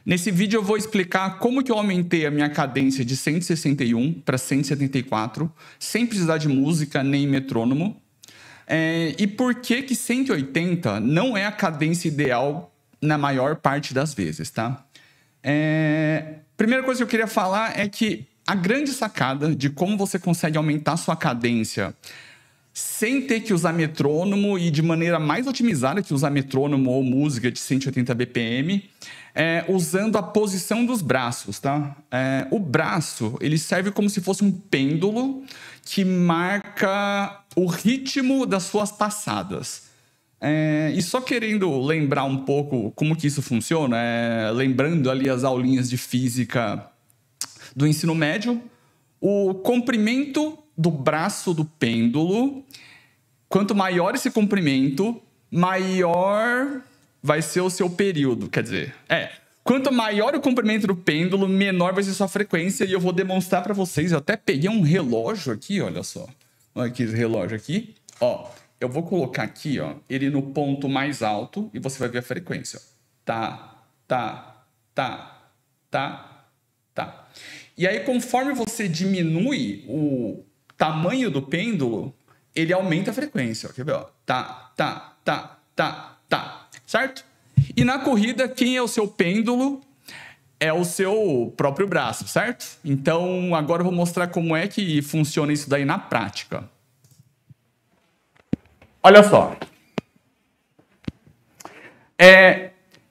Nesse vídeo eu vou explicar como que eu aumentei a minha cadência de 161 para 174, sem precisar de música nem metrônomo. E por que 180 não é a cadência ideal na maior parte das vezes, tá? Primeira coisa que eu queria falar é que a grande sacada de como você consegue aumentar sua cadência sem ter que usar metrônomo e de maneira mais otimizada que usar metrônomo ou música de 180 BPM, usando a posição dos braços, tá? O braço, ele serve como se fosse um pêndulo que marca o ritmo das suas passadas. E só querendo lembrar um pouco como que isso funciona, lembrando ali as aulinhas de física do ensino médio, o comprimento do braço do pêndulo, quanto maior esse comprimento, maior vai ser o seu período. Quer dizer, quanto maior o comprimento do pêndulo, menor vai ser sua frequência. E eu vou demonstrar para vocês. Eu até peguei um relógio aqui, olha só. Olha aqui esse relógio aqui. Ó, eu vou colocar aqui, ó, ele no ponto mais alto e você vai ver a frequência. Tá. E aí, conforme você diminui o tamanho do pêndulo, ele aumenta a frequência. Quer ver? Ó? Certo? E na corrida, quem é o seu pêndulo? É o seu próprio braço, certo? Então, agora eu vou mostrar como é que funciona isso daí na prática. Olha só.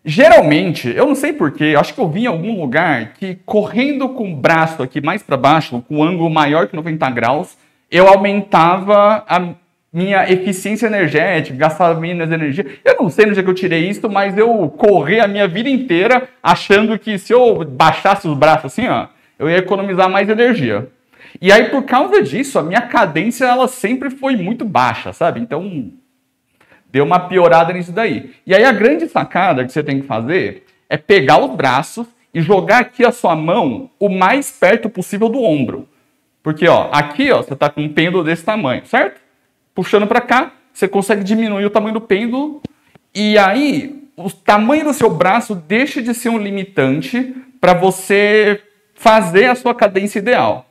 Geralmente, eu não sei porquê, acho que eu vi em algum lugar que correndo com o braço aqui mais para baixo, com um ângulo maior que 90 graus, eu aumentava a minha eficiência energética, gastava menos energia. Eu não sei onde é que eu tirei isso, mas eu corri a minha vida inteira achando que se eu baixasse os braços assim, ó, eu ia economizar mais energia. E aí, por causa disso, a minha cadência ela sempre foi muito baixa, sabe? Então deu uma piorada nisso daí. E aí a grande sacada que você tem que fazer é pegar os braços e jogar aqui a sua mão o mais perto possível do ombro. Porque ó, aqui ó, você está com um pêndulo desse tamanho, certo? Puxando para cá, você consegue diminuir o tamanho do pêndulo e aí o tamanho do seu braço deixa de ser um limitante para você fazer a sua cadência ideal.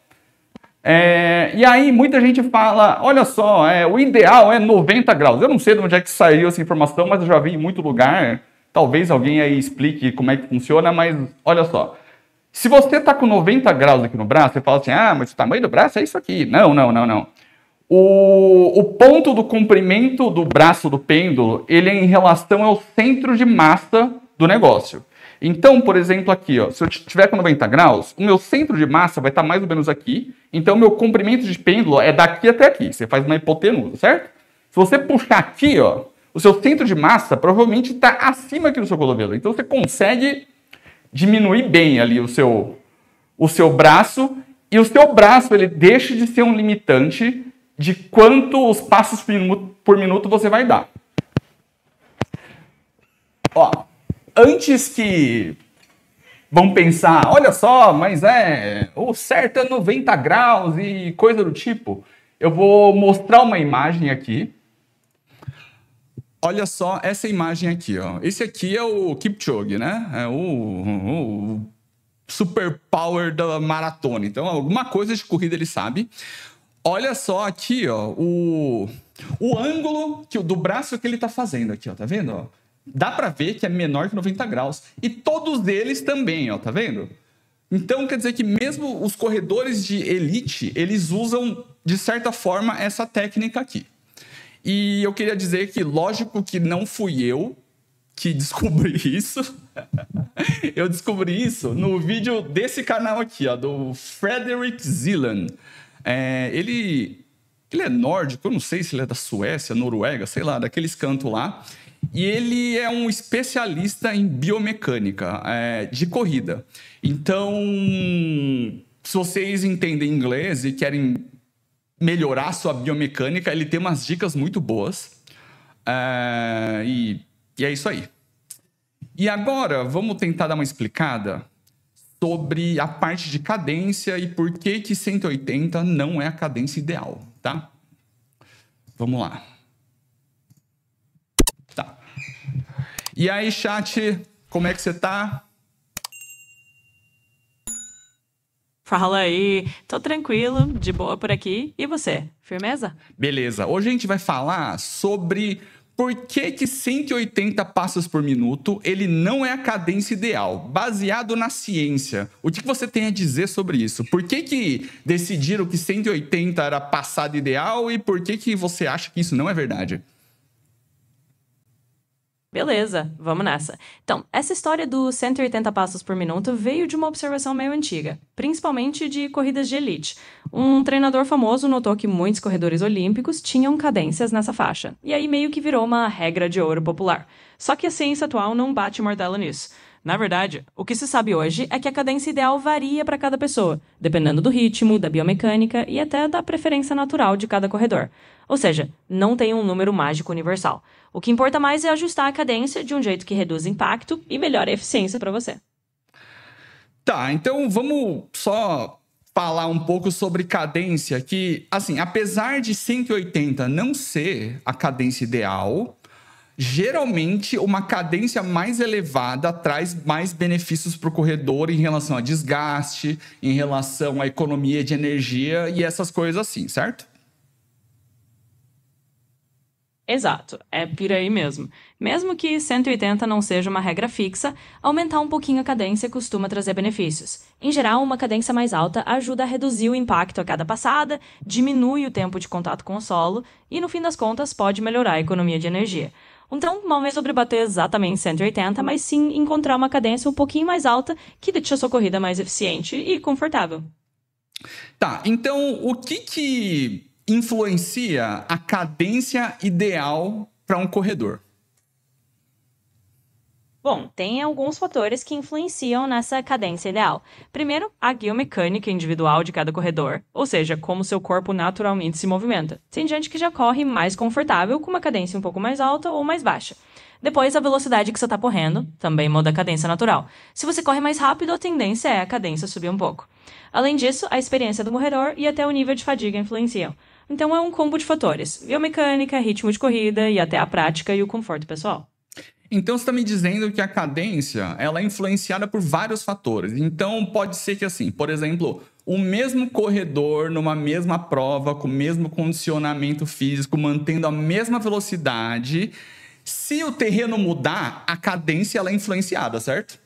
E aí muita gente fala, olha só, o ideal é 90 graus. Eu não sei de onde é que saiu essa informação, mas eu já vi em muito lugar. Talvez alguém aí explique como é que funciona, mas olha só. Se você está com 90 graus aqui no braço, você fala assim, mas o tamanho do braço é isso aqui. Não. O ponto do comprimento do braço do pêndulo, ele é em relação ao centro de massa do negócio. Então, por exemplo, aqui, ó, se eu estiver com 90 graus, o meu centro de massa vai estar mais ou menos aqui. Então, o meu comprimento de pêndulo é daqui até aqui. Você faz uma hipotenusa, certo? Se você puxar aqui, ó, o seu centro de massa provavelmente está acima aqui do seu cotovelo. Então, você consegue diminuir bem ali o seu braço. E o seu braço, ele deixa de ser um limitante de quantos passos por minuto você vai dar. Ó. Antes que vão pensar, olha só, mas o certo é 90 graus e coisa do tipo, eu vou mostrar uma imagem aqui. Olha só essa imagem aqui, ó. Esse aqui é o Kipchoge, né? É o super power da maratona. Então, alguma coisa de corrida ele sabe. Olha só aqui, ó, o ângulo do braço que ele tá fazendo aqui, ó, tá vendo, ó? Dá para ver que é menor que 90 graus. E todos eles também, ó, tá vendo? Então, quer dizer que mesmo os corredores de elite, eles usam, de certa forma, essa técnica aqui. E eu queria dizer que, lógico que não fui eu que descobri isso. Eu descobri isso no vídeo desse canal aqui, ó, do Frederick Zeeland. Ele é nórdico, eu não sei se ele é da Suécia, Noruega, sei lá, daqueles cantos lá. E ele é um especialista em biomecânica de corrida. Então, se vocês entendem inglês e querem melhorar sua biomecânica, ele tem umas dicas muito boas. E é isso aí. E agora, vamos tentar dar uma explicada sobre a parte de cadência e por que 180 não é a cadência ideal, tá? Vamos lá. E aí, chat, como é que você tá? Fala aí, tô tranquilo, de boa por aqui. E você, firmeza? Beleza, hoje a gente vai falar sobre por que 180 passos por minuto ele não é a cadência ideal, baseado na ciência. O que você tem a dizer sobre isso? Por que decidiram que 180 era a passada ideal e por que você acha que isso não é verdade? Beleza, vamos nessa. Então, essa história dos 180 passos por minuto veio de uma observação meio antiga, principalmente de corridas de elite. Um treinador famoso notou que muitos corredores olímpicos tinham cadências nessa faixa, e aí meio que virou uma regra de ouro popular. Só que a ciência atual não bate martelo nisso. Na verdade, o que se sabe hoje é que a cadência ideal varia para cada pessoa, dependendo do ritmo, da biomecânica e até da preferência natural de cada corredor. Ou seja, não tem um número mágico universal. O que importa mais é ajustar a cadência de um jeito que reduz o impacto e melhore a eficiência para você. Tá, então vamos só falar um pouco sobre cadência, que, assim, apesar de 180 não ser a cadência ideal, geralmente uma cadência mais elevada traz mais benefícios para o corredor em relação a desgaste, em relação à economia de energia e essas coisas assim, certo? Exato, é por aí mesmo. Mesmo que 180 não seja uma regra fixa, aumentar um pouquinho a cadência costuma trazer benefícios. Em geral, uma cadência mais alta ajuda a reduzir o impacto a cada passada, diminui o tempo de contato com o solo e, no fim das contas, pode melhorar a economia de energia. Então, não é sobre bater exatamente 180, mas sim encontrar uma cadência um pouquinho mais alta que deixa a sua corrida mais eficiente e confortável. Tá, então o que influencia a cadência ideal para um corredor? Bom, tem alguns fatores que influenciam nessa cadência ideal. Primeiro, a biomecânica individual de cada corredor, ou seja, como seu corpo naturalmente se movimenta. Tem gente que já corre mais confortável com uma cadência um pouco mais alta ou mais baixa. Depois, a velocidade que você está correndo também muda a cadência natural. Se você corre mais rápido, a tendência é a cadência subir um pouco. Além disso, a experiência do corredor e até o nível de fadiga influenciam. Então, é um combo de fatores: biomecânica, ritmo de corrida e até a prática e o conforto pessoal. Então, você está me dizendo que a cadência ela é influenciada por vários fatores. Então, pode ser que, assim, por exemplo, o mesmo corredor numa mesma prova, com o mesmo condicionamento físico, mantendo a mesma velocidade, se o terreno mudar, a cadência ela é influenciada, certo?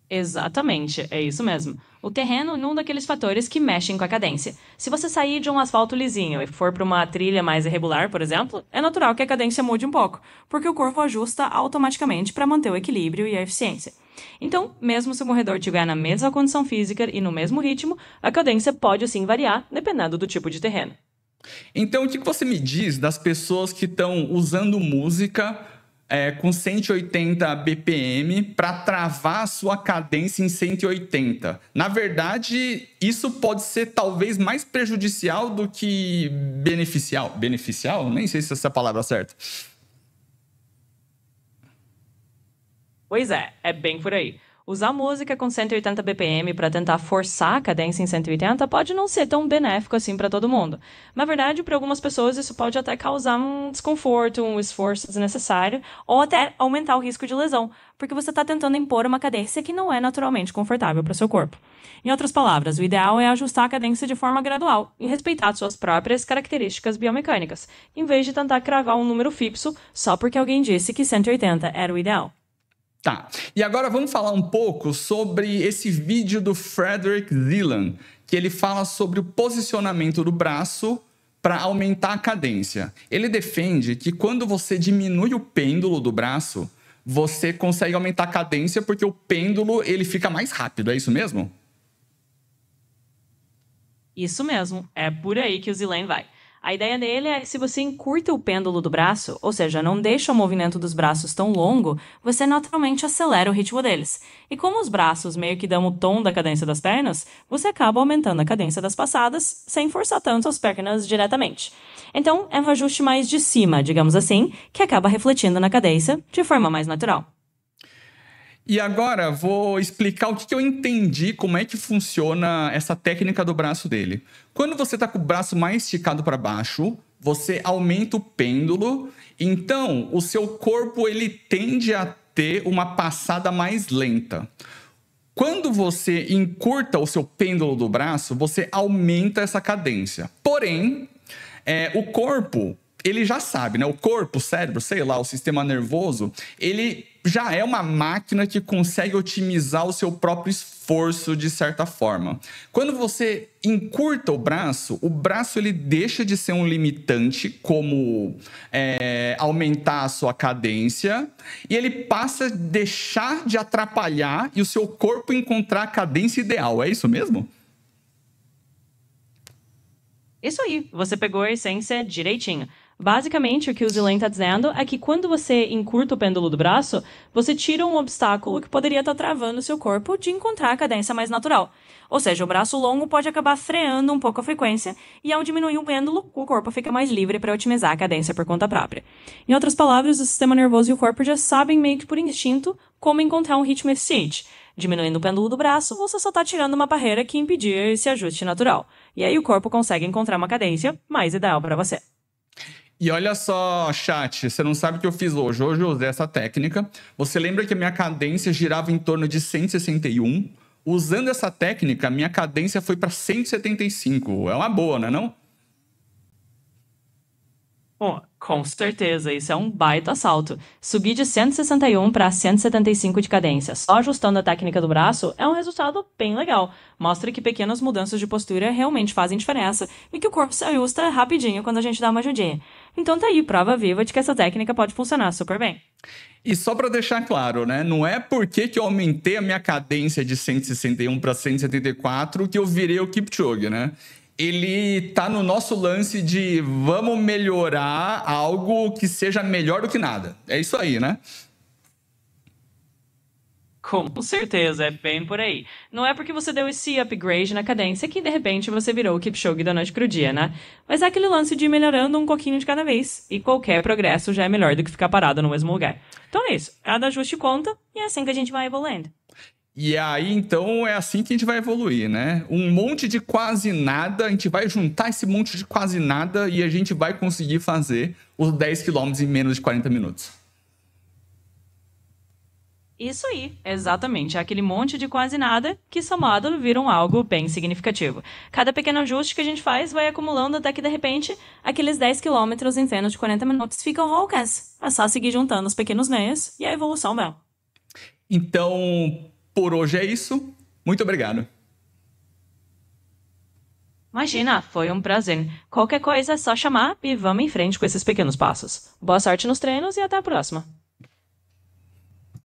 Exatamente, é isso mesmo. O terreno é um daqueles fatores que mexem com a cadência. Se você sair de um asfalto lisinho e for para uma trilha mais irregular, por exemplo, é natural que a cadência mude um pouco, porque o corpo ajusta automaticamente para manter o equilíbrio e a eficiência. Então, mesmo se o corredor estiver na mesma condição física e no mesmo ritmo, a cadência pode sim variar, dependendo do tipo de terreno. Então, o que você me diz das pessoas que estão usando música com 180 BPM para travar a sua cadência em 180? Na verdade, isso pode ser talvez mais prejudicial do que beneficial. Beneficial? Nem sei se essa é a palavra certa. Pois é bem por aí. Usar música com 180 BPM para tentar forçar a cadência em 180 pode não ser tão benéfico assim para todo mundo. Na verdade, para algumas pessoas isso pode até causar um desconforto, um esforço desnecessário ou até aumentar o risco de lesão, porque você está tentando impor uma cadência que não é naturalmente confortável para o seu corpo. Em outras palavras, o ideal é ajustar a cadência de forma gradual e respeitar suas próprias características biomecânicas, em vez de tentar cravar um número fixo só porque alguém disse que 180 era o ideal. Tá, e agora vamos falar um pouco sobre esse vídeo do Frederick Zillan, que ele fala sobre o posicionamento do braço para aumentar a cadência. Ele defende que quando você diminui o pêndulo do braço, você consegue aumentar a cadência porque o pêndulo ele fica mais rápido, é isso mesmo? Isso mesmo, é por aí que o Zillan vai. A ideia dele é que se você encurta o pêndulo do braço, ou seja, não deixa o movimento dos braços tão longo, você naturalmente acelera o ritmo deles. E como os braços meio que dão o tom da cadência das pernas, você acaba aumentando a cadência das passadas sem forçar tanto as pernas diretamente. Então, é um ajuste mais de cima, digamos assim, que acaba refletindo na cadência de forma mais natural. E agora vou explicar o que eu entendi, como é que funciona essa técnica do braço dele. Quando você está com o braço mais esticado para baixo, você aumenta o pêndulo, então o seu corpo ele tende a ter uma passada mais lenta. Quando você encurta o seu pêndulo do braço, você aumenta essa cadência. Porém, o corpo, ele já sabe, né? O corpo, o cérebro, sei lá, o sistema nervoso, ele já é uma máquina que consegue otimizar o seu próprio esforço de certa forma. Quando você encurta o braço ele deixa de ser um limitante, como aumentar a sua cadência, e ele passa a deixar de atrapalhar e o seu corpo encontrar a cadência ideal. É isso mesmo? Isso aí, você pegou a essência direitinho. Basicamente, o que o Zilen está dizendo é que quando você encurta o pêndulo do braço, você tira um obstáculo que poderia estar travando o seu corpo de encontrar a cadência mais natural. Ou seja, o braço longo pode acabar freando um pouco a frequência, e ao diminuir o pêndulo, o corpo fica mais livre para otimizar a cadência por conta própria. Em outras palavras, o sistema nervoso e o corpo já sabem meio que por instinto como encontrar um ritmo eficiente. Diminuindo o pêndulo do braço, você só está tirando uma barreira que impedia esse ajuste natural. E aí o corpo consegue encontrar uma cadência mais ideal para você. E olha só, chat, você não sabe o que eu fiz hoje. Hoje eu usei essa técnica. Você lembra que a minha cadência girava em torno de 161? Usando essa técnica, a minha cadência foi para 175. É uma boa, não é não? Bom, com certeza, isso é um baita salto. Subir de 161 para 175 de cadência, só ajustando a técnica do braço, é um resultado bem legal. Mostra que pequenas mudanças de postura realmente fazem diferença e que o corpo se ajusta rapidinho quando a gente dá uma ajudinha. Então tá aí, prova viva de que essa técnica pode funcionar super bem. E só para deixar claro, né? Não é porque que eu aumentei a minha cadência de 161 para 174 que eu virei o Kipchoge, né? Ele tá no nosso lance de vamos melhorar algo que seja melhor do que nada. É isso aí, né? Com certeza, é bem por aí. Não é porque você deu esse upgrade na cadência que de repente você virou o Kipchoge da noite pro dia, né? Mas é aquele lance de ir melhorando um pouquinho de cada vez. E qualquer progresso já é melhor do que ficar parado no mesmo lugar. Então é isso. Cada ajuste conta e é assim que a gente vai evoluindo. E aí, então, é assim que a gente vai evoluir, né? Um monte de quase nada, a gente vai juntar esse monte de quase nada e a gente vai conseguir fazer os 10 quilômetros em menos de 40 minutos. Isso aí, exatamente. É aquele monte de quase nada que somado viram algo bem significativo. Cada pequeno ajuste que a gente faz vai acumulando até que, de repente, aqueles 10 quilômetros em menos de 40 minutos ficam ao alcance. É só seguir juntando os pequenos meios e a evolução mesmo. Então, por hoje é isso. Muito obrigado. Imagina, foi um prazer. Qualquer coisa é só chamar e vamos em frente com esses pequenos passos. Boa sorte nos treinos e até a próxima.